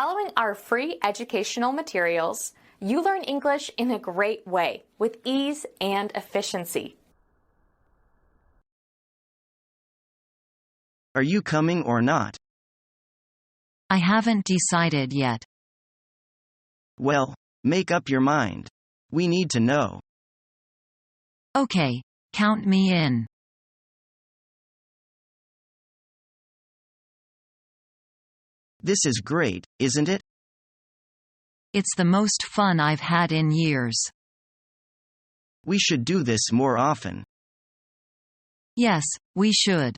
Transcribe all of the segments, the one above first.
Following our free educational materials, you learn English in a great way with ease and efficiency. Are you coming or not? I haven't decided yet. Well, make up your mind. We need to know. Okay, count me in. This is great, isn't it? It's the most fun I've had in years. We should do this more often. Yes, we should.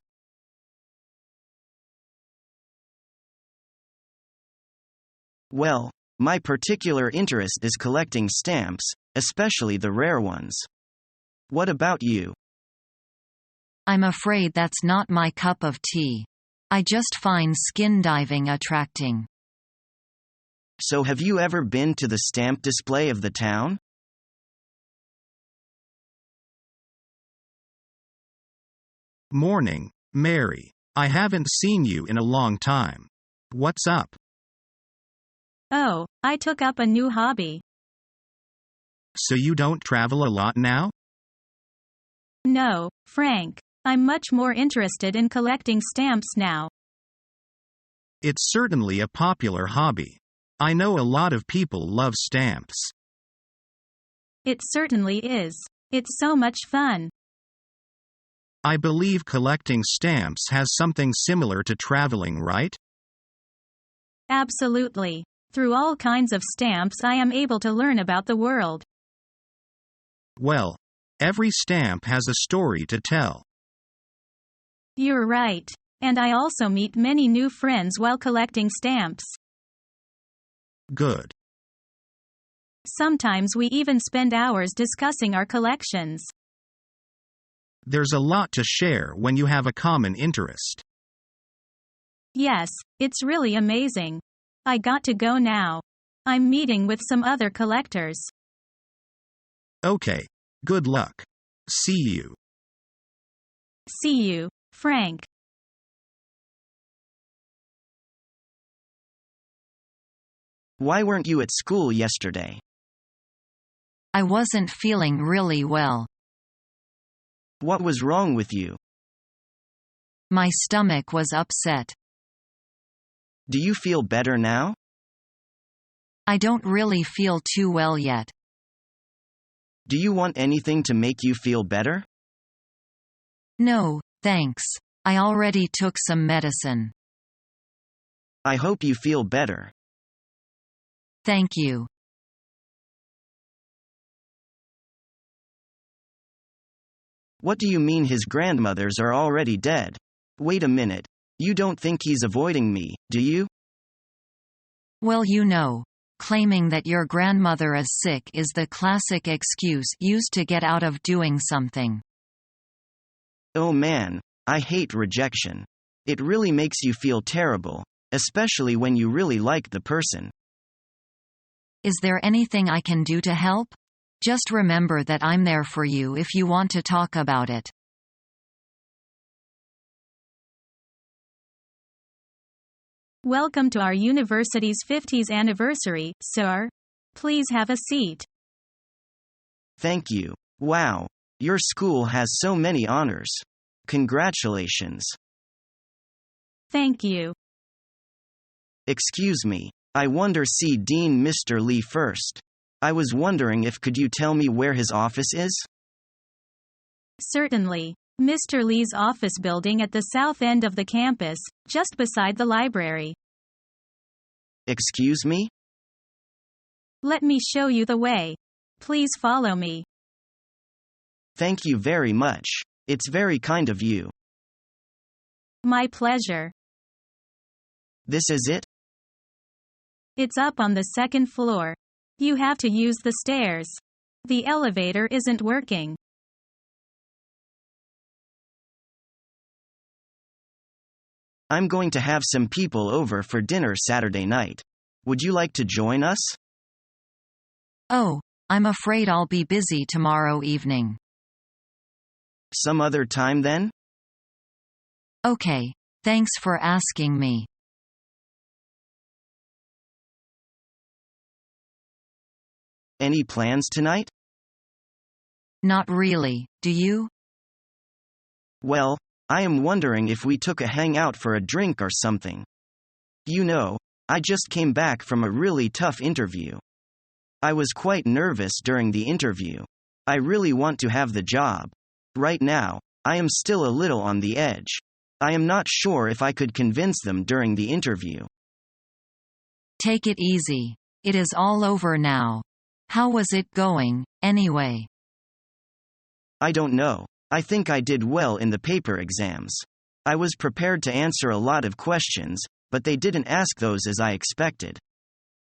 Well, my particular interest is collecting stamps, especially the rare ones. What about you? I'm afraid that's not my cup of tea. I just find skin diving attracting. So have you ever been to the stamp display of the town? Morning, Mary. I haven't seen you in a long time. What's up? Oh, I took up a new hobby. So you don't travel a lot now? No, Frank. I'm much more interested in collecting stamps now. It's certainly a popular hobby. I know a lot of people love stamps. It certainly is. It's so much fun. I believe collecting stamps has something similar to traveling, right? Absolutely. Through all kinds of stamps, I am able to learn about the world. Well, every stamp has a story to tell. You're right. And I also meet many new friends while collecting stamps. Good. Sometimes we even spend hours discussing our collections. There's a lot to share when you have a common interest. Yes, it's really amazing. I got to go now. I'm meeting with some other collectors. Okay. Good luck. See you. See you, Frank. Why weren't you at school yesterday? I wasn't feeling really well. What was wrong with you? My stomach was upset. Do you feel better now? I don't really feel too well yet. Do you want anything to make you feel better? No, thanks. I already took some medicine. I hope you feel better. Thank you. What do you mean his grandmothers are already dead? Wait a minute. You don't think he's avoiding me, do you? Well, claiming that your grandmother is sick is the classic excuse used to get out of doing something. Oh man, I hate rejection. It really makes you feel terrible, especially when you really like the person. Is there anything I can do to help? Just remember that I'm there for you if you want to talk about it. Welcome to our university's 50th anniversary, sir. Please have a seat. Thank you. Wow. Your school has so many honors. Congratulations. Thank you. Excuse me. I wonder see Dean Mr. Lee first. I was wondering if could you tell me where his office is? Certainly. Mr. Lee's office building at the south end of the campus, just beside the library. Excuse me? Let me show you the way. Please follow me. Thank you very much. It's very kind of you. My pleasure. This is it? It's up on the second floor. You have to use the stairs. The elevator isn't working. I'm going to have some people over for dinner Saturday night. Would you like to join us? Oh, I'm afraid I'll be busy tomorrow evening. Some other time then? Okay, thanks for asking me. Any plans tonight? Not really, do you? Well, I am wondering if we took a hangout for a drink or something. You know, I just came back from a really tough interview. I was quite nervous during the interview. I really want to have the job. Right now, I am still a little on the edge. I am not sure if I could convince them during the interview. Take it easy. It is all over now. How was it going, anyway? I don't know. I think I did well in the paper exams. I was prepared to answer a lot of questions, but they didn't ask those as I expected.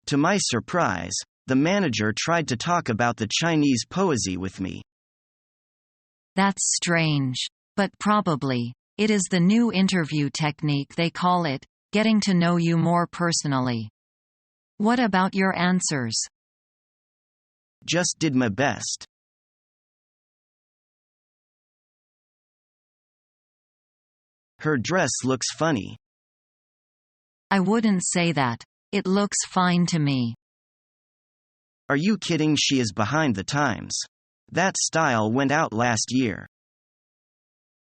To my surprise, the manager tried to talk about the Chinese poesy with me. That's strange. But probably, it is the new interview technique they call it, getting to know you more personally. What about your answers? Just did my best. Her dress looks funny. I wouldn't say that. It looks fine to me. Are you kidding? She is behind the times. That style went out last year.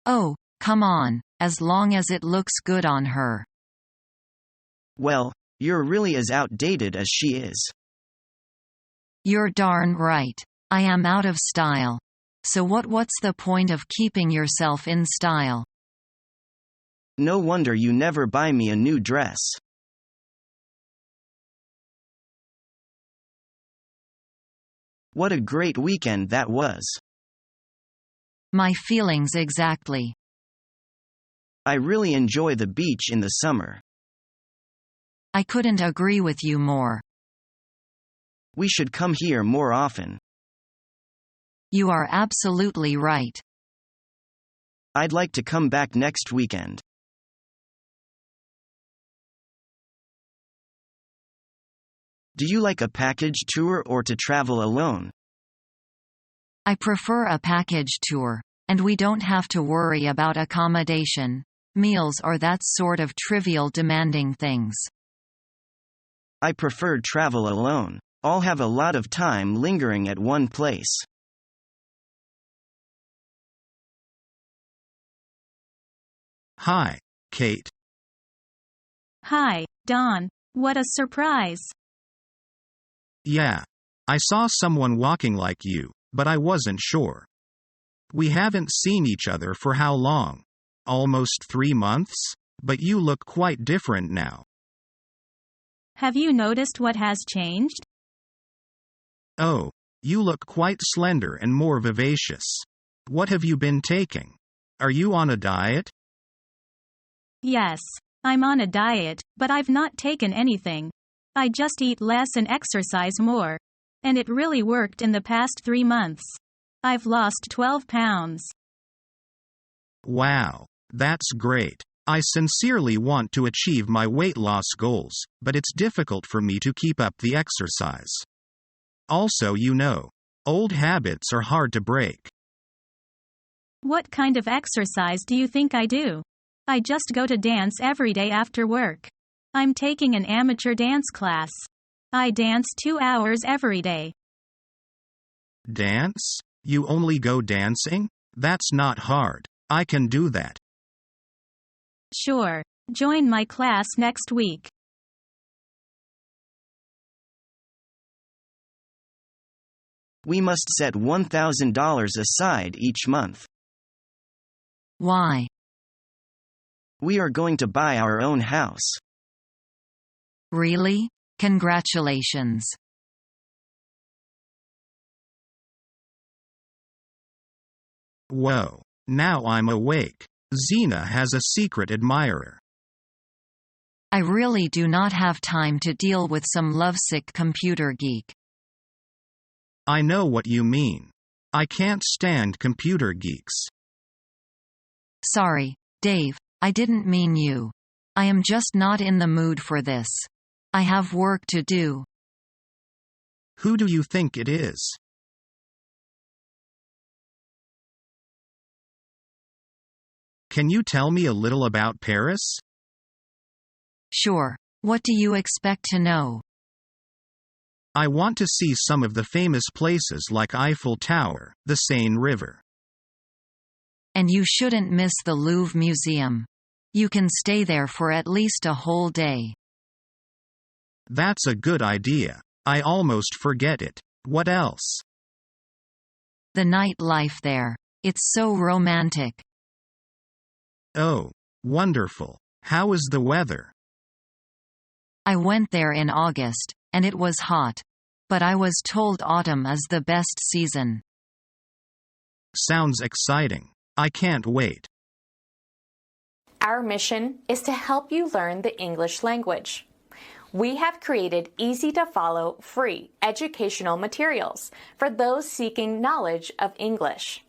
Oh, come on, as long as it looks good on her. Well, you're really as outdated as she is. You're darn right. I am out of style. So what's the point of keeping yourself in style? No wonder you never buy me a new dress. What a great weekend that was. My feelings exactly. I really enjoy the beach in the summer. I couldn't agree with you more. We should come here more often. You are absolutely right. I'd like to come back next weekend. Do you like a package tour or to travel alone? I prefer a package tour, and we don't have to worry about accommodation, meals or that sort of trivial demanding things. I prefer travel alone. I'll have a lot of time lingering at one place. Hi, Kate. Hi, Don. What a surprise. Yeah. I saw someone walking like you, but I wasn't sure. We haven't seen each other for how long? Almost 3 months? But you look quite different now. Have you noticed what has changed? Oh, you look quite slender and more vivacious. What have you been taking? Are you on a diet? Yes, I'm on a diet, but I've not taken anything. I just eat less and exercise more. And it really worked in the past 3 months. I've lost 12 pounds. Wow, that's great. I sincerely want to achieve my weight loss goals, but it's difficult for me to keep up the exercise. Also, you know, old habits are hard to break. What kind of exercise do you think I do? I just go to dance every day after work. I'm taking an amateur dance class. I dance 2 hours every day. Dance? You only go dancing? That's not hard. I can do that. Sure. Join my class next week. We must set $1,000 aside each month. Why? We are going to buy our own house. Really? Congratulations. Whoa. Now I'm awake. Xena has a secret admirer. I really do not have time to deal with some lovesick computer geek. I know what you mean. I can't stand computer geeks. Sorry, Dave, I didn't mean you. I am just not in the mood for this. I have work to do. Who do you think it is? Can you tell me a little about Paris? Sure. What do you expect to know? I want to see some of the famous places like Eiffel Tower, the Seine River. And you shouldn't miss the Louvre Museum. You can stay there for at least a whole day. That's a good idea. I almost forget it. What else? The nightlife there. It's so romantic. Oh, wonderful. How is the weather? I went there in August, and it was hot. But I was told autumn is the best season. Sounds exciting. I can't wait. Our mission is to help you learn the English language. We have created easy-to-follow, free educational materials for those seeking knowledge of English.